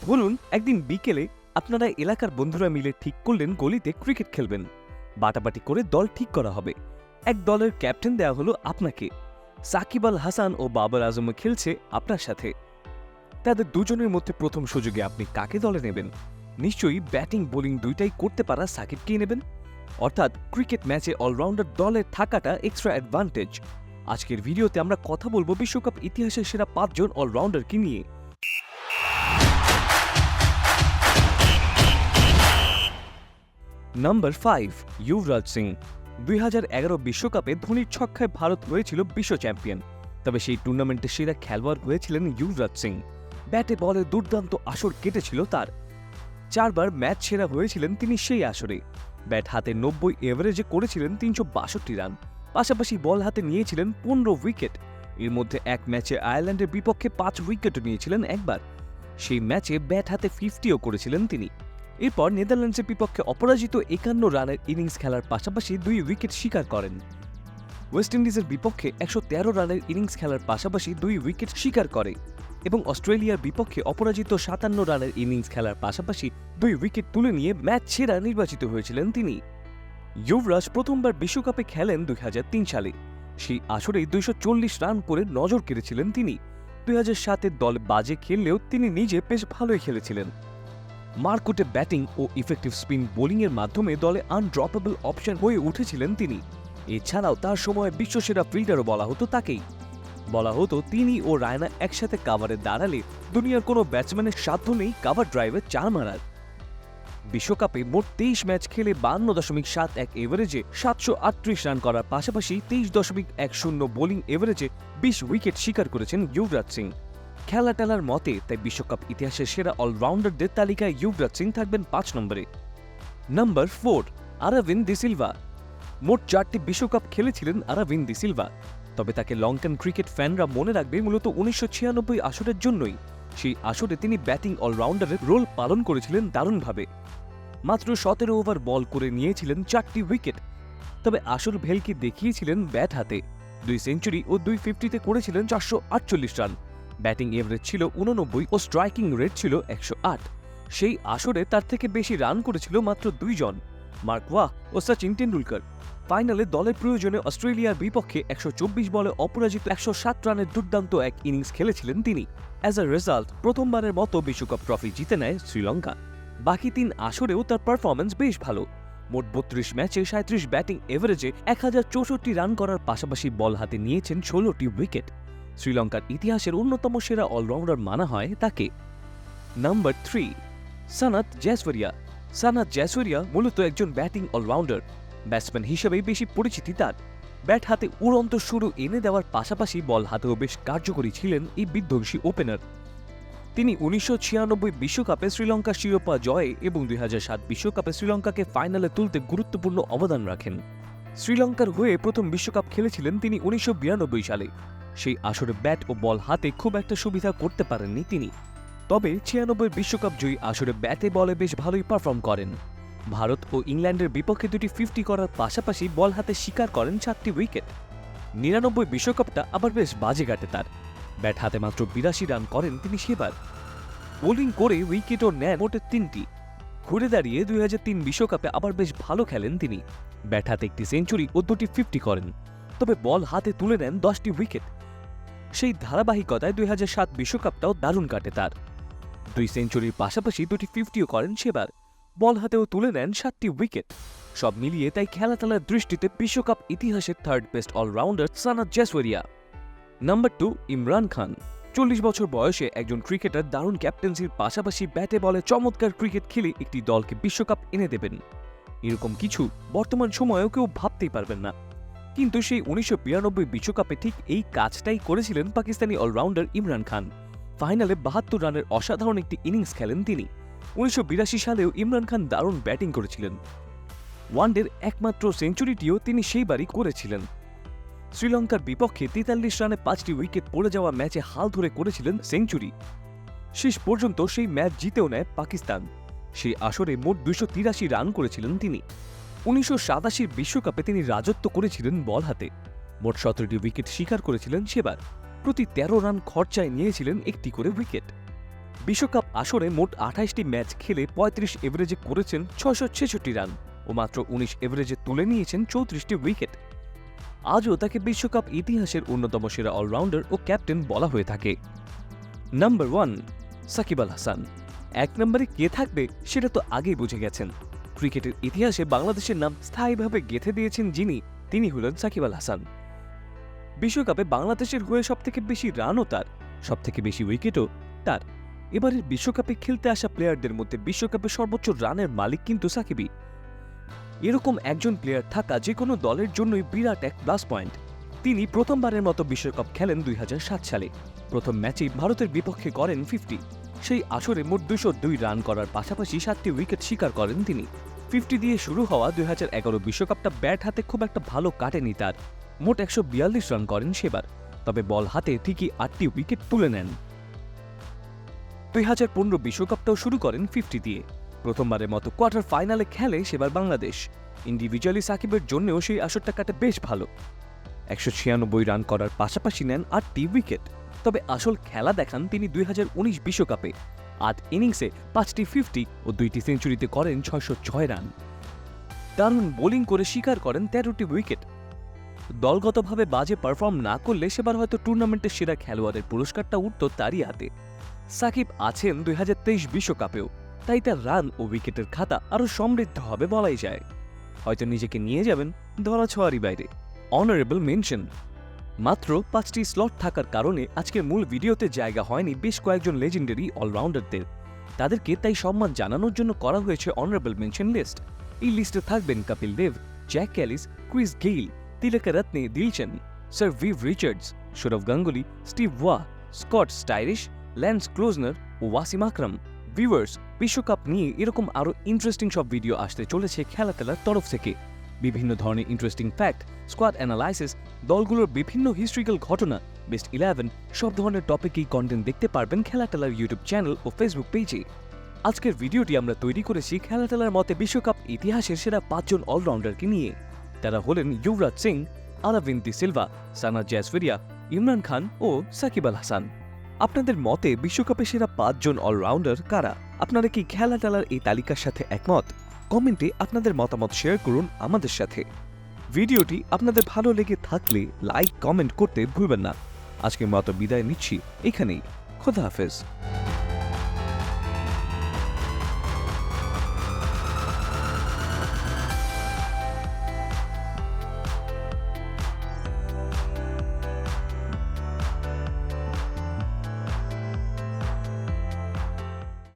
বলুন একদিন বিকেলে আপনারা এলাকার বন্ধুরা মিলে ঠিক করলেন গলিতে ক্রিকেট খেলবেন। বাটাবাটি করে দল ঠিক করা হবে। এক দলের ক্যাপ্টেন দেওয়া হলো আপনাকে। সাকিব আল হাসান ও বাবর আজম খেলছে আপনার সাথে। তাদের দুজনের মধ্যে প্রথম সুযোগে আপনি কাকে দলে নেবেন? নিশ্চয়ই ব্যাটিং বোলিং দুইটাই করতে পারা সাকিবকেই নেবেন। অর্থাৎ ক্রিকেট ম্যাচে অলরাউন্ডার দলে থাকাটা এক্সট্রা অ্যাডভান্টেজ। আজকের ভিডিওতে আমরা কথা বলবো বিশ্বকাপ ইতিহাসের সেরা ৫ জন অলরাউন্ডারকে নিয়ে। নাম্বার 5, যুবরাজ সিং। ২০১১ বিশ্বকাপে ধোনির ছক্কায় ভারত হয়েছিল বিশ্ব চ্যাম্পিয়ন। তবে সেই টুর্নামেন্টে সেরা খেলোয়াড় হয়েছিলেন যুবরাজ সিং। ব্যাটে বলে দুর্দান্ত আসর কেটেছিল তার। ৪ বার ম্যাচ সেরা হয়েছিলেন তিনি সেই আসরে। ব্যাট হাতে ৯০ এভারেজে করেছিলেন ৩৬২ রান। পাশাপাশি বল হাতে নিয়েছিলেন ১৫ উইকেট। এর মধ্যে এক ম্যাচে আয়ারল্যান্ডের বিপক্ষে ৫ উইকেটও নিয়েছিলেন একবার। সেই ম্যাচে ব্যাট হাতে 50ও করেছিলেন তিনি। এরপর নেদারল্যান্ডসের বিপক্ষে অপরাজিত ৫১ রানের ইনিংস খেলার পাশাপাশি ২ উইকেট শিকার করেন। ওয়েস্ট ইন্ডিজের বিপক্ষে ১১৩ রানের ইনিংস খেলার পাশাপাশি ২ উইকেট শিকার করে এবং অস্ট্রেলিয়ার বিপক্ষে অপরাজিত ৫৭ রানের ইনিংস খেলার পাশাপাশি ২ উইকেট তুলে নিয়ে ম্যাচ সেরা নির্বাচিত হয়েছিলেন তিনি। যুবরাজ প্রথমবার বিশ্বকাপে খেলেন ২০০৩ সালে। সেই আসরেই ২৪০ রান করে নজর কেড়েছিলেন তিনি। ২০০৭-এর দল বাজে খেললেও তিনি নিজে বেশ ভালোই খেলেছিলেন। মারকুটে ব্যাটিং ও ইফেক্টিভ স্পিন বোলিংয়ের মাধ্যমে দলে আনড্রপেবল অপশন হয়ে উঠেছিলেন তিনি। এছাড়াও তার সময় বিশ্বসেরা ফিল্ডারও বলা হতো তাকেই। বলা হতো তিনি ও রায়না একসাথে কাভারে দাঁড়ালে দুনিয়ার কোনো ব্যাটসম্যানের সাধ্য নেই কাভার ড্রাইভে ৪ মারার। বিশ্বকাপে মোট ২৩ ম্যাচ খেলে ৫২.৭১ এভারেজে ৭৩৮ রান করার পাশাপাশি ২৩.১০ বোলিং এভারেজে ২০ উইকেট শিকার করেছেন যুবরাজ সিং। খেলা টেলার মতে তাই বিশ্বকাপ ইতিহাসের সেরা অলরাউন্ডারদের তালিকায় যুবরাজ সিং থাকবেন ৫ নম্বরে। Number ৪, আরাভিন্দ de Silva. মোট ৪টি বিশ্বকাপ খেলেছিলেন আরাভিন্দ দি সিলভা। তবে তাকে লঙ্কান ক্রিকেট ফ্যানরা মনে রাখবে মূলত ১৯৯৬ আসরের জন্যই। সেই আসরে তিনি ব্যাটিং অলরাউন্ডারের রোল পালন করেছিলেন দারুণভাবে। মাত্র ১৭ ওভার বল করে নিয়েছিলেন ৪টি উইকেট। তবে আসর ভেলকি দেখিয়েছিলেন ব্যাট হাতে। ২ সেঞ্চুরি ও ২ ফিফটিতে করেছিলেন ৪৪৮ রান। ব্যাটিং এভারেজ ছিল ৮৯ ও স্ট্রাইকিং রেট ছিল ১০৮। সেই আসরে তার থেকে বেশি রান করেছিল মাত্র ২ জন, মার্ক ওয়াহ ও সচিন টেন্ডুলকার। ফাইনালে দলের প্রয়োজনে অস্ট্রেলিয়ার বিপক্ষে ১২৪ বলে অপরাজিত ১০৭ রানের দুর্দান্ত এক ইনিংস খেলেছিলেন তিনি। অ্যাজ আ রেজাল্ট প্রথমবারের মতো বিশ্বকাপ ট্রফি জিতে নেয় শ্রীলঙ্কা। বাকি ৩ আসরেও তার পারফরম্যান্স বেশ ভালো। মোট ৩২ ম্যাচে ৩৭ ব্যাটিং এভারেজে ১০৬৪ রান করার পাশাপাশি বল হাতে নিয়েছেন ১৬টি উইকেট। শ্রীলঙ্কার ইতিহাসের অন্যতম সেরা অলরাউন্ডার মানা হয় তাকে। নাম্বার ৩, সানাত জয়সওয়ারিয়া। সানাত জয়সওয়ারিয়া মূলত একজন ব্যাটিং অলরাউন্ডার। ব্যাটসম্যান হিসেবেই বেশি পরিচিতি তার। ব্যাট হাতে উড়ন্ত শুরু এনে দেওয়ার পাশাপাশি বল হাতেও বেশ কার্যকরী ছিলেন এই বিধ্বংসী ওপেনার। তিনি ১৯৯৬ বিশ্বকাপে শ্রীলঙ্কার শিরোপা জয়ে এবং ২০০৭ বিশ্বকাপে শ্রীলঙ্কাকে ফাইনালে তুলতে গুরুত্বপূর্ণ অবদান রাখেন। শ্রীলঙ্কার হয়ে প্রথম বিশ্বকাপ খেলেছিলেন তিনি ১৯৯২ সালে। সেই আসরে ব্যাট ও বল হাতে খুব একটা সুবিধা করতে পারেননি তিনি। তবে ৯৬ বিশ্বকাপ জয়ী আসরে ব্যাটে বলে বেশ ভালোই পারফর্ম করেন। ভারত ও ইংল্যান্ডের বিপক্ষে ২টি ৫০ করার পাশাপাশি বল হাতে শিকার করেন ৪টি উইকেট। ৯৯ বিশ্বকাপটা আবার বেশ বাজে কাটে তার। ব্যাট হাতে মাত্র ৮২ রান করেন তিনি সেবার। বোলিং করে উইকেটও নেন মোটে ৩টি। ঘুরে দাঁড়িয়ে ২০০৩ বিশ্বকাপে আবার বেশ ভালো খেলেন তিনি। ব্যাট হাতে একটি সেঞ্চুরি ও ২টি ৫০ করেন। তবে বল হাতে তুলে নেন ১০টি উইকেট। সেই ধারাবাহিকতায় ২০০৭ বিশ্বকাপটাও দারুণ কাটে তার। ২ সেঞ্চুরির পাশাপাশি ২টি ৫০ও করেন সেবার। বল হাতেও তুলে নেন ৭টি উইকেট। সব মিলিয়ে তাই খেলাটেলার দৃষ্টিতে বিশ্বকাপ ইতিহাসের third best allrounder Sanath Jayasuriya. Number ২, Imran Khan. ৪০ বছর বয়সে একজন ক্রিকেটার দারুণ ক্যাপ্টেন্সির পাশাপাশি ব্যাটে বলে চমৎকার ক্রিকেট খেলে একটি দলকে বিশ্বকাপ এনে দেবেন। এরকম কিছু বর্তমান সময়েও কেউ ভাবতেই পারবেন না। কিন্তু সেই ১৯৯২ বিশ্বকাপে ঠিক এই কাজটাই করেছিলেন পাকিস্তানি অলরাউন্ডার ইমরান খান। ফাইনালে ৭২ রানের অসাধারণ একটি ইনিংস খেলেন তিনি। ১৯৮২ সালেও ইমরান খান দারুণ ব্যাটিং করেছিলেন। ওয়ানডের একমাত্র সেঞ্চুরিটিও তিনি সেইবারই করেছিলেন। শ্রীলঙ্কার বিপক্ষে ৪৩ রানে ৫টি উইকেট পড়ে যাওয়া ম্যাচে হাল ধরে করেছিলেন সেঞ্চুরি। শেষ পর্যন্ত সেই ম্যাচ জিতেও নেয় পাকিস্তান। সেই আসরে মোট ২৮৩ রান করেছিলেন তিনি। ১৯৮৭ বিশ্বকাপে তিনি রাজত্ব করেছিলেন বল হাতে। মোট ১৭টি উইকেট শিকার করেছিলেন সেবার। প্রতি ১৩ রান খরচায় নিয়েছিলেন একটি করে উইকেট। বিশ্বকাপ আসরে মোট 28টি ম্যাচ খেলে 35 এভারেজে করেছেন 666 রান ও মাত্র 19 এভারেজে তুলে নিয়েছেন 34টি উইকেট। আজও তাকে বিশ্বকাপ ইতিহাসের অন্যতম সেরা অলরাউন্ডার ও ক্যাপ্টেন বলা হয়ে থাকে। নাম্বার 1, সাকিব আল হাসান। 1 নম্বরে কে থাকবে সেটা তো আগেই বুঝে গেছেন। ক্রিকেটের ইতিহাসে বাংলাদেশের নাম স্থায়ীভাবে গেঁথে দিয়েছেন যিনি, তিনি হলেন সাকিব আল হাসান। বিশ্বকাপে বাংলাদেশের হয়ে সবথেকে বেশি রানও তার, সবথেকে বেশি উইকেটও তার। এবারের বিশ্বকাপে খেলতে আসা প্লেয়ারদের মধ্যে বিশ্বকাপে সর্বোচ্চ রানের মালিক কিন্তু সাকিবই। এরকম একজন প্লেয়ার থাকা যে কোনো দলের জন্যই বিরাট এক প্লাস পয়েন্ট। তিনি প্রথমবারের মতো বিশ্বকাপ খেলেন 2007 সালে। প্রথম ম্যাচেই ভারতের বিপক্ষে করেন 50। সেই আসরে মোট 202 রান করার পাশাপাশি 7টি উইকেট শিকার করেন তিনি। 50 দিয়ে শুরু হওয়া 2011 বিশ্বকাপটা ব্যাট হাতে খুব একটা ভালো কাটেনি তার। মোট 142 রান করেন সেবার, তবে বল হাতে ঠিকই 8টি উইকেট তুলে নেন। 2015 বিশ্বকাপটাও শুরু করেন 50 দিয়ে। প্রথমবারের মতো কোয়ার্টার ফাইনালে খেলে সেবার বাংলাদেশ। ইন্ডিভিজুয়ালি সাকিবের জন্যও সেই আসরটা কাটে বেশ ভালো। 196 রান করার পাশাপাশি নেন 8টি উইকেট। তবে আসল খেলা দেখান তিনি 2019 বিশ্বকাপে। 8 ইনিংসে 5টি 50 ও 2টি সেঞ্চুরিতে করেন 606 রান। দারুণ বোলিং করে শিকার করেন 13টি উইকেট। দলগতভাবে বাজে পারফর্ম না করলে সেবার হয়তো টুর্নামেন্টের সেরা খেলোয়াড়ের পুরস্কারটা উঠত তারই হাতে। সাকিব আছেন 2023 বিশ্বকাপেও, তাই তার রান ও উইকেটের খাতা আরও সমৃদ্ধ হবে বলাই যায়। হয়তো নিজেকে নিয়ে যাবেন ধরাছোঁয়ারই বাইরে। Honourable mention. মাত্র 5টি স্লট থাকার কারণে আজকের মূল ভিডিওতে জায়গা হয়নি বেশ কয়েকজন লেজেন্ডারি অলরাউন্ডারদের। তাদেরকে তাই সম্মান জানানোর জন্য করা হয়েছে অনারেবল মেনশন লিস্ট। এই লিস্টে থাকবেন Kapil Dev, Jack Kallis, Chris Gayle, Tillakaratne Dilshan, sir Viv Richards, Sourav Ganguly, Steve Waugh, Scott Styris, Lance Klusener ও ওয়াসিম আকরাম। ভিউয়ার্স, বিশ্বকাপ নিয়ে এরকম আরও ইন্টারেস্টিং সব ভিডিও আসতে চলেছে খেলাটেলার তরফ থেকে। বিভিন্ন ধরনের ইন্টারেস্টিং ফ্যাক্ট, স্কোয়াড অ্যানালাইসিস, দলগুলোর বিভিন্ন হিস্ট্রিক্যাল ঘটনা, বেস্ট 11, সব ধরনের টপিকেই কন্টেন্ট দেখতে পারবেন খেলাটেলার ইউটিউব চ্যানেল ও ফেসবুক পেজে। আজকের ভিডিওটি আমরা তৈরি করেছি খেলাটেলার মতে বিশ্বকাপ ইতিহাসের সেরা 5 জন অলরাউন্ডারকে নিয়ে। তারা হলেন যুবরাজ সিং, আলাভিন দি সিলভা, সানা জাসফরিয়া, ইমরান খান ও সাকিব আল হাসান। আপনাদের মতে বিশ্বকাপে সেরা 5 জন অলরাউন্ডার কারা? আপনারা কি খেলাটেলার এই তালিকার সাথে একমত? কমেন্টে আপনাদের মতামত শেয়ার করুন আমাদের সাথে। ভিডিওটি আপনাদের ভালো লেগে থাকলে লাইক কমেন্ট করতে ভুলবেন না। আজকের মতো বিদায় নিচ্ছি এখানেই। খোদা হাফেজ।